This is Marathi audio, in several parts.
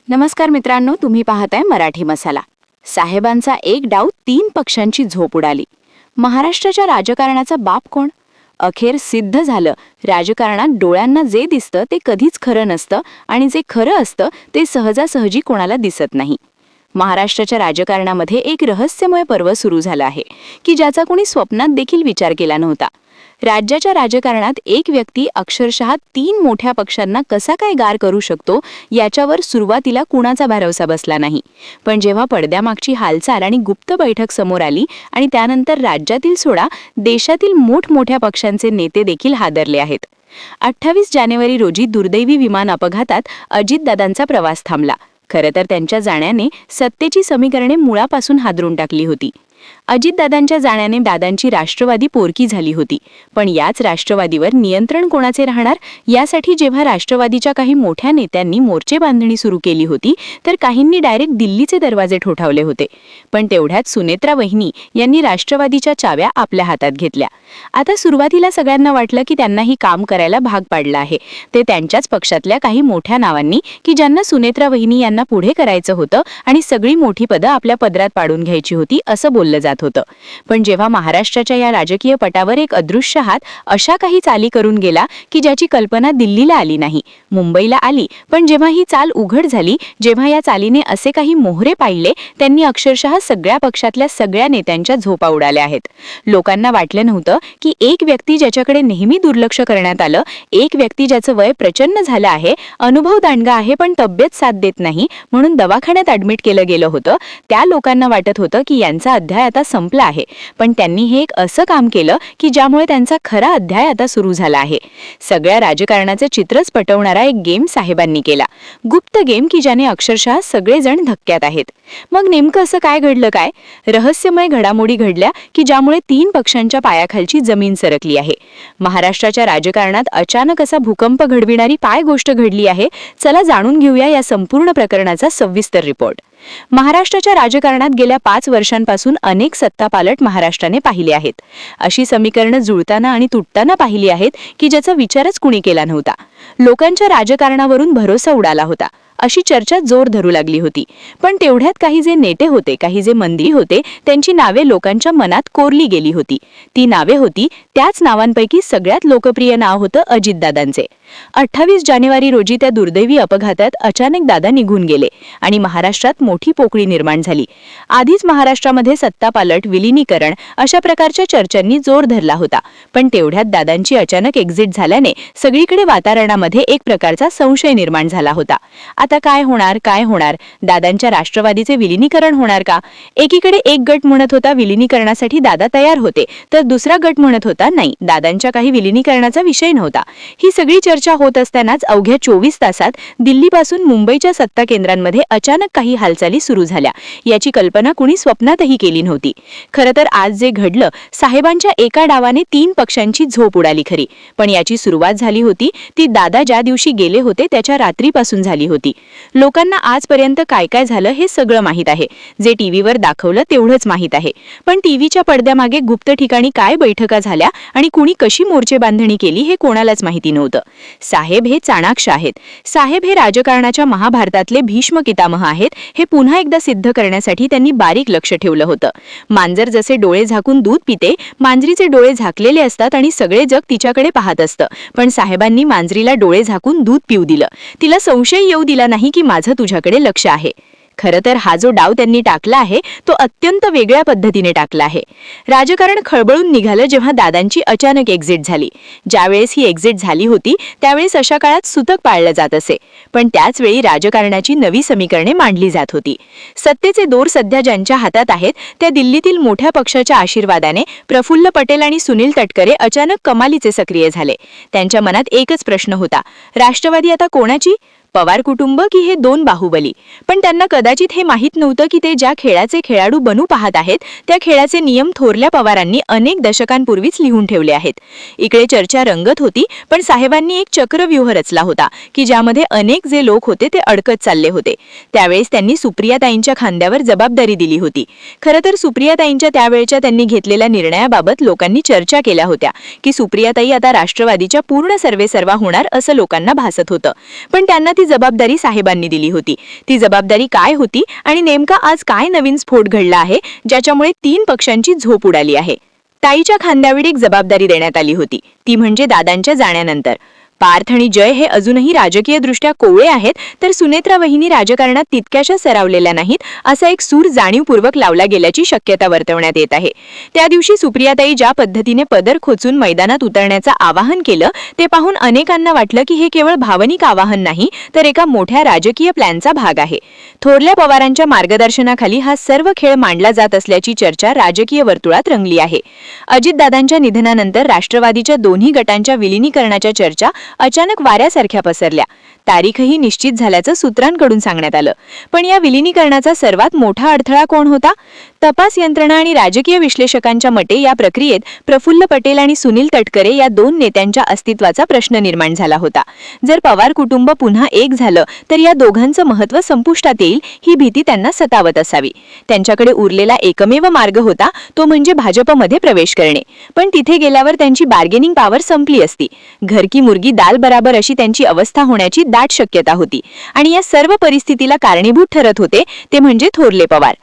नमस्कार मित्रांनो, तुम्ही पाहताय मराठी मसाला. साहेबांचा एक डाव 3 पक्षांची झोप उडाली. महाराष्ट्राच्या राजकारणाचा बाप कोण? अखेर सिद्ध झालं, राजकारणात डोळ्यांना जे दिसतं ते कधीच खरं नसतं आणि जे खरं असतं ते सहजासहजी कोणाला दिसत नाही. महाराष्ट्राच्या राजकारणामध्ये एक रहस्यमय पर्व सुरू झालं आहे की ज्याचा कोणी स्वप्नात देखील विचार केला नव्हता. राज्याच्या राजकारणात एक व्यक्ती अक्षरशः 3 मोठ्या पक्षांना कसा काय गार करू शकतो याच्यावर सुरुवातीला कुणाचा भरवसा बसला नाही. पण जेव्हा पडद्यामागची हालचाल आणि गुप्त बैठक समोर आली आणि त्यानंतर राज्यातील सोडा देशातील मोठमोठ्या पक्षांचे नेते देखील हादरले आहेत. 28 जानेवारी रोजी दुर्दैवी विमान अपघातात अजितदादांचा प्रवास थांबला. खरं तर त्यांच्या जाण्याने सत्तेची समीकरणे मुळापासून हादरून टाकली होती. अजितदादांच्या जाण्याने दादांची राष्ट्रवादी पोरकी झाली होती. पण याच राष्ट्रवादीवर नियंत्रण कोणाचे राहणार यासाठी जेव्हा राष्ट्रवादीच्या काही मोठ्या नेत्यांनी मोर्चे बांधणी सुरू केली होती तर काहींनी डायरेक्ट दिल्लीचे दरवाजे ठोठावले होते. पण तेवढ्यात सुनेत्रा वहिनी यांनी राष्ट्रवादीच्या चाव्या आपल्या हातात घेतल्या. आता सुरुवातीला सगळ्यांना वाटलं की त्यांनाही काम करायला भाग पाडलं आहे. ते त्यांच्याच पक्षातल्या काही मोठ्या नावांनी की ज्यांना सुनेत्रा वहिनी यांना पुढे करायचं होतं आणि सगळी मोठी पदं आपल्या पदरात पाडून घ्यायची होती असं बोललं जात होतं. पण जेव्हा महाराष्ट्राच्या या राजकीय पटावर एक अदृश्य हात अशा काही चाली करून गेला की ज्याची कल्पना दिल्लीला आली नाही, मुंबईला आली, पण जेव्हा ही चाल उघड झाली, जेव्हा या चालीने असे काही मोहरे पाडले, त्यांनी अक्षरशः सगळ्या पक्षातल्या सगळ्या नेत्यांच्या झोपा उडाल्या आहेत. लोकांना वाटलं नव्हतं की एक व्यक्ती ज्याच्याकडे नेहमी दुर्लक्ष करण्यात आलं, एक व्यक्ती ज्याचं वय प्रचंड झालं आहे, अनुभव दांडगा आहे, पण तब्येत साथ देत नाही म्हणून दवाखान्यात ऍडमिट केलं गेलं होतं, त्या लोकांना वाटत होतं की यांचा अध्याय आता संपला आहे. पण त्यांनी हे एक असं काम केलं की ज्यामुळे त्यांचा खरा अध्याय आता सुरू झाला आहे. सगळ्या राजकारणाचे चित्रच पटवणारा एक गेम साहेबांनी केला. गुप्त गेम की ज्याने अक्षरशः सगळेजण धक्क्यात आहेत. मग नेमकं असं काय घडलं? काय रहस्यमय घडामोडी घडल्या की ज्यामुळे 3 पक्षांच्या पायाखालची जमीन सरकली आहे. महाराष्ट्राच्या राजकारणात अचानक असा भूकंप घडविणारी काय गोष्ट घडली आहे? चला जाणून घेऊया या संपूर्ण प्रकरणाचा सविस्तर रिपोर्ट. महाराष्ट्राच्या राजकारणात गेल्या 5 वर्षांपासून अनेक सत्तापालट महाराष्ट्राने पाहिले आहेत. अशी समीकरणं जुळताना आणि तुटताना पाहिली आहेत की ज्याचा विचारच कुणी केला नव्हता. लोकांच्या राजकारणावरून भरोसा उडाला होता अशी चर्चा जोर धरू लागली होती. पण तेवढ्यात काही जे नेते होते, काही जे मंत्री होते, त्यांची नावे लोकांच्या मनात कोरली गेली होती. ती नावे होती, त्याच नावांपैकी सगळ्यात लोकप्रिय नाव होतं अजितदादांचे. 28 जानेवारी रोजी त्या दुर्दैवी अपघातात अचानक दादा निघून गेले आणि महाराष्ट्रात मोठी पोकळी निर्माण झाली. आधीच महाराष्ट्रामध्ये सत्तापालट, विलिनीकरण अशा प्रकारच्या चर्चांनी जोर धरला होता. पण तेवढ्यात दादांची अचानक एक्झिट झाल्याने सगळीकडे वातावरणामध्ये एक प्रकारचा संशय निर्माण झाला होता. आता काय होणार? दादांच्या राष्ट्रवादीचे विलिनीकरण होणार का? एकीकडे एक गट म्हणत होता विलिनीकरणासाठी दादा तयार होते, तर दुसरा गट म्हणत होता नाही, दादांच्या काही विलिनीकरणाचा विषय नव्हता. ही सगळी चर्चा होत असतानाच अवघ्या 24 तासात दिल्लीपासून मुंबईच्या सत्ता केंद्रांमध्ये अचानक काही हालचाली सुरू झाल्या. याची कल्पना कुणी स्वप्नातही केली नव्हती. खरं तर आज जे घडलं, साहेबांच्या एका डावाने 3 पक्षांची झोप उडाली खरी, पण याची सुरुवात झाली होती ती दादा ज्या दिवशी गेले होते त्याच्या रात्रीपासून झाली होती. लोकांना आजपर्यंत काय काय झालं हे सगळं माहीत आहे. जे टीव्हीवर दाखवलं तेवढंच माहीत आहे. पण टीव्हीच्या पडद्यामागे गुप्त ठिकाणी काय बैठका झाल्या आणि कुणी कशी मोर्चे बांधणी केली हे कोणालाच माहिती नव्हतं. साहेब हे चाणाक्ष आहेत. साहेब हे राजकारणाच्या महाभारतातले भीष्म पितामह आहेत. हे पुन्हा एकदा सिद्ध करण्यासाठी त्यांनी बारीक लक्ष ठेवलं होतं. मांजर जसे डोळे झाकून दूध पिते, मांजरीचे डोळे झाकलेले असतात आणि सगळे जग तिच्याकडे पाहत असतं. पण साहेबांनी मांजरीला डोळे झाकून दूध पिऊ दिलं. तिला संशय येऊ दिला नाही की माझं तुझ्याकडे लक्ष आहे. खरं तर हा जो डाव त्यांनी टाकला आहे तो अत्यंत वेगळ्या पद्धतीने टाकला आहे. राजकारण खळबळून निघालं जेव्हा दादांची अचानक एक्झिट झाली. ज्यावेळेस ही एक्झिट झाली होती त्यावेळेस अशा काळात सुतक पाळलं जात असे. पण त्याच वेळी राजकारणाची नवी समीकरणे मांडली जात होती. सत्तेचे दोर सध्या ज्यांच्या हातात आहेत त्या दिल्लीतील मोठ्या पक्षाच्या आशीर्वादाने प्रफुल्ल पटेल आणि सुनील तटकरे अचानक कमालीचे सक्रिय झाले. त्यांच्या मनात एकच प्रश्न होता, राष्ट्रवादी आता कोणाची? पवार कुटुंब की हे 2 बाहुबली? पण त्यांना कदाचित हे माहीत नव्हतं की ते ज्या खेळाचे खेळाडू बनू पाहत आहेत त्या खेळाचे नियम थोरल्या पवारांनी अनेक दशकांपूर्वीच लिहून ठेवले आहेत. इकडे चर्चा रंगत होती, पण साहेबांनी एक चक्रव्यूह रचला होता की ज्यामध्ये अनेक जे लोक होते ते अडकत चालले होते. त्यावेळेस त्यांनी सुप्रियाताईंच्या खांद्यावर जबाबदारी दिली होती. खरं तर सुप्रियाताईंच्या त्यावेळच्या त्यांनी घेतलेल्या निर्णयाबाबत लोकांनी चर्चा केल्या होत्या की सुप्रियाताई आता राष्ट्रवादीच्या पूर्ण सर्वेसर्वा होणार असं लोकांना भासत होतं. पण त्यांना ती जबाबदारी साहेबांनी दिली होती. ती जबाबदारी काय होती आणि नेमका आज काय नवीन स्फोट घडला आहे ज्याच्यामुळे 3 पक्षांची झोप उडाली आहे? ताईच्या खांद्यावर एक जबाबदारी देण्यात आली होती, ती म्हणजे दादांच्या जाण्यानंतर. पार्थ आणि जय हे अजूनही राजकीयदृष्ट्या कोवळे आहेत, तर सुनेत्रा वहिनी राजकारणात तितक्याशा सरावलेल्या नाहीत असा एक सूर जाणीवपूर्वक लावला गेल्याची शक्यता वर्तवण्यात येत आहे. त्या दिवशी सुप्रियाताई ज्या पद्धतीने पदर खोचून मैदानात उतरण्याचं आवाहन केलं ते पाहून अनेकांना वाटलं की हे केवळ भावनिक आवाहन नाही, तर एका मोठ्या राजकीय प्लॅनचा भाग आहे. थोरल्या पवारांच्या मार्गदर्शनाखाली हा सर्व खेळ मांडला जात असल्याची चर्चा राजकीय वर्तुळात रंगली आहे. अजितदादांच्या निधनानंतर राष्ट्रवादीच्या दोन्ही गटांच्या विलिनीकरणाच्या चर्चा अचानक वाऱ्यासारख्या पसरल्या. तारीखही निश्चित झाल्याचं सूत्रांकडून सांगण्यात आलं. पण या विलिनीकरणाचा सर्वात मोठा अडथळा कोण होता? तपास यंत्रणा आणि राजकीय विश्लेषकांच्या मते या प्रक्रियेत प्रफुल्ल पटेल आणि सुनील तटकरे या 2 नेत्यांच्या अस्तित्वाचा प्रश्न निर्माण झाला होता. जर पवार कुटुंब पुन्हा एक झालं तर या दोघांचं महत्त्व संपुष्टात येईल ही भीती त्यांना सतावत असावी. त्यांच्याकडे उरलेला एकमेव मार्ग होता तो म्हणजे भाजपमध्ये प्रवेश करणे. पण तिथे गेल्यावर त्यांची बार्गेनिंग पॉवर संपली असती. घर की मुर्गी दाल बराबर अशी त्यांची अवस्था होण्याची दाट शक्यता होती. आणि या सर्व परिस्थितीला कारणीभूत ठरत होते ते म्हणजे थोरले पवार.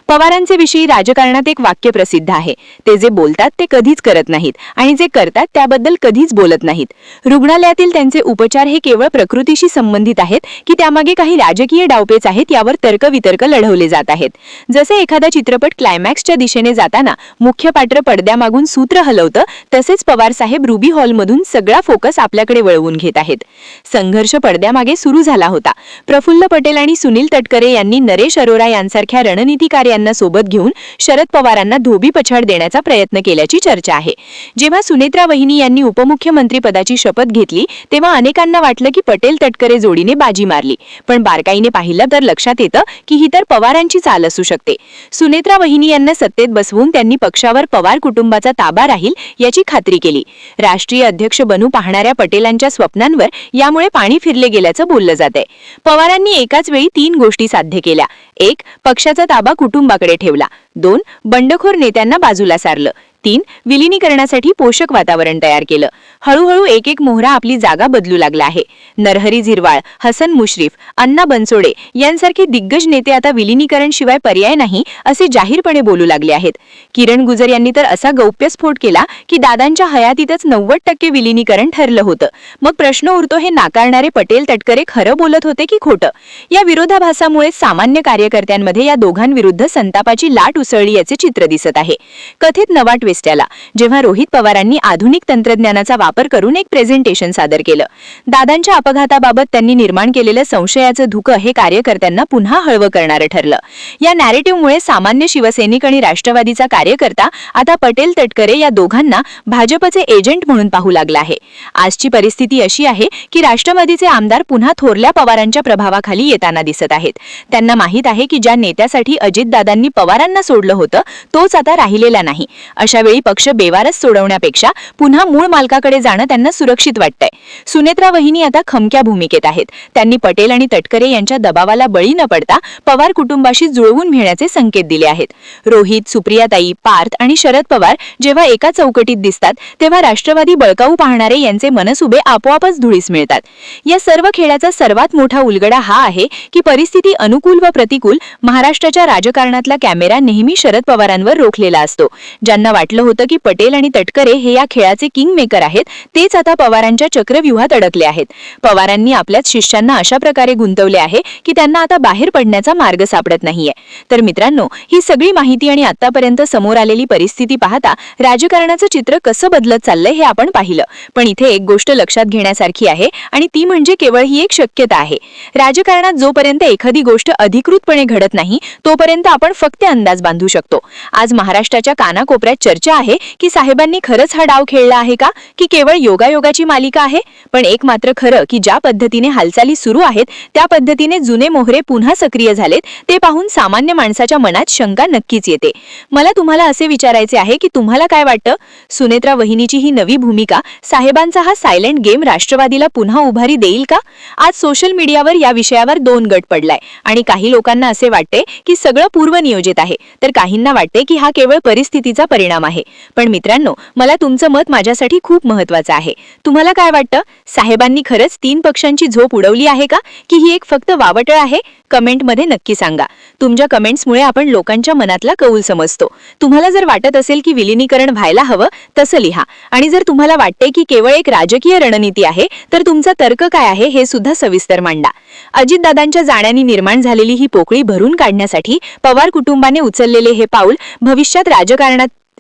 पवारांचे विषयी राजकारणात एक वाक्य प्रसिद्ध आहे, ते जे बोलतात ते कधीच करत नाहीत आणि जे करतात त्याबद्दल कधीच बोलत नाहीत. रुग्णालयातील त्यांचे उपचार हे केवळ प्रकृतीशी संबंधित आहेत की त्यामागे काही राजकीय डावपेच आहेत यावर तर्कवितर्क लढवले जात आहेत. जसे एखादा चित्रपट क्लायमॅक्सच्या दिशेने जाताना मुख्य पात्र पडद्यामागून सूत्र हलवतं, तसेच पवार साहेब रुबी हॉलमधून सगळा फोकस आपल्याकडे वळवून घेत आहेत. संघर्ष पडद्यामागे सुरू झाला होता. प्रफुल्ल पटेल आणि सुनील तटकरे यांनी नरेश अरोरा यांसारख्या रणनीतिकार यांना सोबत घेऊन शरद पवारांना धोबी पछाड देण्याचा प्रयत्न केल्याची चर्चा आहे. जेव्हा सुनेत्रा वहिनी यांनी उपमुख्यमंत्री पदाची शपथ घेतली तेव्हा अनेकांना वाटलं की पटेल तटकरे जोडीने बाजी मारली. पण बारकाईने पाहिलं तर लक्षात येतं की ही तर पवारांची चाल असू शकते. सुनेत्रा वहिनी यांना सत्तेत बसवून त्यांनी पक्षावर पवार कुटुंबाचा ताबा राहील याची खात्री केली. राष्ट्रीय अध्यक्ष बनू पाहणाऱ्या पटेलांच्या स्वप्नांवर यामुळे पाणी फिरले गेल्याचं बोललं जातंय. पवारांनी एकाच वेळी 3 गोष्टी साध्य केल्या. 1. पक्षाचा ताबा कुटुंबाकडे ठेवला. 2. बंडखोर नेत्यांना बाजूला सारलं. 3. विलिनीकरणासाठी पोषक वातावरण तयार केलं. हळूहळू एक एक मोहरा आपली जागा बदलू लागला आहे. नरहरी झिरवाळ, हसन मुश्रीफ, अण्णा बनसोडे यांसारखे दिग्गज नेते आता विलिनीकरण शिवाय पर्याय नाही असे जाहीरपणे बोलू लागले आहेत. किरण गुजर यांनी तर असा गौप्यस्फोट केला की दादांच्या हयातीतच 90% विलिनीकरण ठरलं होतं. मग प्रश्न उरतो, हे नाकारणारे पटेल तटकरे खरं बोलत होते की खोटं? या विरोधाभासामुळे सामान्य कार्यकर्त्यांमध्ये या दोघांविरुद्ध संतापाची लाट उसळली याचे चित्र दिसत आहे. कथित नवा ट्विस्ट आला जेव्हा रोहित पवारांनी आधुनिक तंत्रज्ञानाचा वापर करून एक प्रेझेंटेशन सादर केलं. दादांच्या अपघाताबाबत त्यांनी निर्माण केलेलं संशयाचं धुकं हे कार्यकर्त्यांना पुन्हा हळवं करणारं ठरलं. या नॅरेटिव्हमुळे सामान्य शिवसैनिक आणि राष्ट्रवादीचा कार्यकर्ता आता पटेल तटकरे या दोघांना भाजपचे एजंट म्हणून पाहू लागला आहे. आजची परिस्थिती अशी आहे की राष्ट्रवादीचे आमदार पुन्हा थोरल्या पवारांच्या प्रभावाखाली येताना दिसत आहेत. त्यांना माहीत आहे की ज्या नेत्यासाठी अजितदादांनी पवारांना सोडलं होतं तोच आता राहिलेला नाही. अशा वेळी पक्ष बेवारस सोडवण्यापेक्षा पुन्हा मूळ मालकाकडे जाणं त्यांना सुरक्षित वाटतंय. सुनेत्रा वहिनी आता खमक्या भूमिकेत आहेत. त्यांनी पटेल आणि तटकरे यांच्या दबावाला बळी न पडता पवार कुटुंबाशी जुळवून घेण्याचे संकेत दिले आहेत. रोहित, सुप्रियाताई, पार्थ आणि शरद पवार जेव्हा एका चौकटीत दिसतात तेव्हा राष्ट्रवादी बळकावू पाहणारे यांचे मनसुबे आपोआपच धुळीस मिळतात. या सर्व खेळाचा सर्वात मोठा उलगडा हा आहे की परिस्थिती अनुकूल व प्रतिकूल महाराष्ट्राच्या राजकारणातला कॅमेरा नेहमी शरद पवारांवर रोखलेला असतो. ज्यांना वाटलं होतं की पटेल आणि तटकरे हे या खेळाचे किंग मेकर आहेत तेच आता पवारांच्या चक्रव्यूहात अडकले आहेत. पवारांनी आपल्याच शिष्यांना अशा प्रकारे गुंतवले आहे की त्यांना आता बाहेर पडण्याचा मार्ग सापडत नाहीये. तर मित्रांनो, ही सगळी माहिती आणि आतापर्यंत समोर आलेली परिस्थिती पाहता राजकारणाचं चित्र कसं बदलत चाललंय हे आपण पाहिलं. पण इथे एक गोष्ट लक्षात घेण्यासारखी आहे आणि ती म्हणजे केवळ ही एक शक्यता आहे. राजकारणात जोपर्यंत एखादी गोष्ट अधिकृतपणे घडत नाही तोपर्यंत आपण फक्त अंदाज बांधू शकतो. आज महाराष्ट्राच्या कानाकोपऱ्यात चर्चा आहे की साहेबांनी खरंच हा डाव खेळला आहे का, की केवळ योगायोगाची मालिका आहे. पण एक मात्र खरं की ज्या पद्धतीने हालचाली सुरू आहेत त्या पद्धतीने जुने मोहरे पुन्हा सक्रिय झालेत ते पाहून सामान्य माणसाच्या मनात शंका नक्कीच येते. मला तुम्हाला असे विचारायचे आहे की तुम्हाला काय वाटतं? सुनेत्रा वहिनीची ही नवी भूमिका, साहेबांचा हा सायलेंट गेम राष्ट्रवादीला पुन्हा उभारी देईल का? आज सोशल मीडियावर या विषयावर 2 गट पडलाय आणि काही लोकांना असे वाटते की सगळं पूर्वनियोजित आहे, तर काहींना वाटते की हा केवळ परिस्थितीचा परिणाम काम आहे. पण मित्रांनो, मला तुमचं मत माझ्यासाठी खूप महत्त्वाचं आहे. तुम्हाला काय वाटतं? साहेबांनी खरंच 3 पक्षांची झोप उडवली आहे का, की ही एक फक्त वावटळ आहे? कमेंटमध्ये नक्की सांगा. तुमच्या कमेंट्समुळे आपण लोकांच्या मनातला कौल समजतो. तुम्हाला जर वाटत असेल की विलिनीकरण व्हायला हवं, तसं लिहा. आणि जर तुम्हाला वाटते की केवळ एक राजकीय रणनीती आहे, तर तुमचा तर्क काय आहे हे सुद्धा सविस्तर मांडा. अजितदादांच्या जाण्याने निर्माण झालेली ही पोकळी भरून काढण्यासाठी पवार कुटुंबाने उचललेले हे पाऊल भविष्यात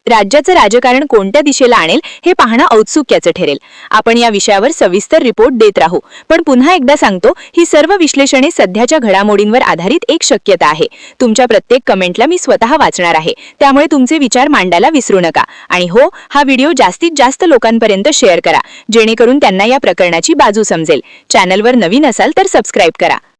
राज्याचं राजकारण कोणत्या दिशेला आणेल हे पाहणं औत्सुक्याचं ठरेल. आपण या विषयावर सविस्तर रिपोर्ट देत राहू. पण पुन्हा एकदा सांगतो, ही सर्व विश्लेषणे सध्याच्या घडामोडींवर आधारित एक शक्यता आहे. तुमच्या प्रत्येक कमेंटला मी स्वतः वाचणार आहे, त्यामुळे तुमचे विचार मांडायला विसरू नका. आणि हो, हा व्हिडिओ जास्तीत जास्त लोकांपर्यंत शेअर करा, जेणेकरून त्यांना या प्रकरणाची बाजू समजेल. चॅनलवर नवीन असाल तर सबस्क्राईब करा.